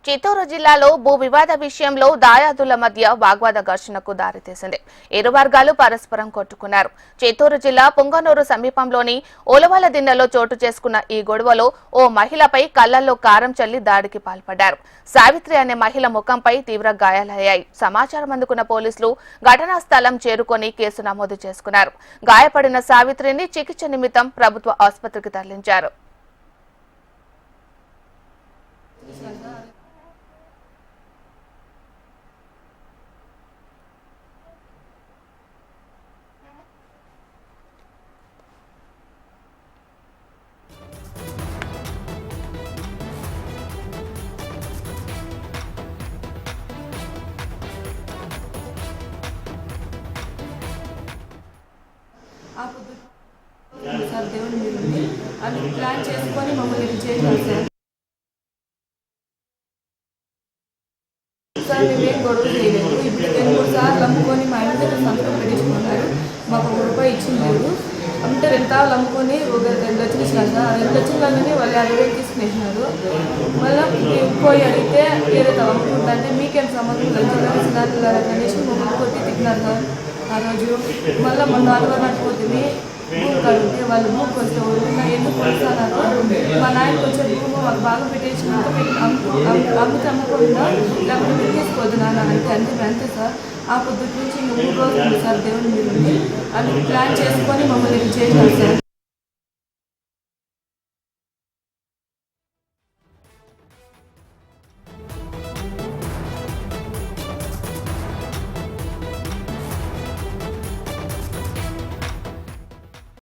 చిత్తూరు జిల్లాలో భూ వివాద విషయంలో దాయాదుల మధ్య వాగ్వాద ఘర్షణకు దారితీసింది. ఇరు వర్గాలు పరస్పరం కొట్టుకున్నారు. చిత్తూరు జిల్లా పుంగనూరు సమీపంలోని ఓలవల దిన్నెలో చోటు చేసుకున్న ఈ గొడవలో ఓ మహిళపై కళ్లల్లో కారం చల్లి దాడికి పాల్పడ్డారు. సావిత్రి అనే మహిళ ముఖంపై తీవ్ర గాయాలయ్యాయి. సమాచారం అందుకున్న పోలీసులు ఘటనా స్థలం చేరుకొని కేసు నమోదు చేసుకున్నారు. గాయపడిన సావిత్రిని చికిత్స నిమిత్తం ప్రభుత్వ ఆసుపత్రికి తరలించారు. సార్ దేవుని మీరు అది ప్లాన్ చేసుకొని మమ్మల్ని చేశారు సార్. మేమేం గొడవ చేయలేదు. ఇప్పుడు 2-3 సార్లు అమ్ముకొని మా ఇంటి దగ్గర సంతకం పెట్టించుకున్నారు. మాకు ₹1 ఇచ్చింది లేదు. అంటే 2 తాళ్ళు అమ్ముకొని ఒక 2 లక్షలు ఇచ్చినారు సార్. 2 లక్షలలోనే వాళ్ళు 50,000 తీసుకునేసినారు. మళ్ళీ పోయి అడిగితే వేరే అమ్ముకుంటే మీకేం సంబంధం కలిసి అనేసి మమ్మల్ని కొట్టి తిట్టినారు సార్. ఆ రోజు మళ్ళీ మొన్న ఆదివారం అట్టుపోతుంది భూమి కడిగితే వాళ్ళు భూమి కొంచెం ఎందుకు కొలుస్తున్నారు. మా నాయనకి వచ్చే భూమి మాకు బాగా పెట్టేసినాక అమ్ముకుండా లేకపోతే మీరు తీసుకోవద్దు నాన్న అంటే అంతే సార్. ఆ పొద్దుటి నుంచి 3 రోజులు ఉంది సార్ దేవుని మీరు అది ప్లాన్ చేసుకొని మమ్మల్ని చేశారు సార్.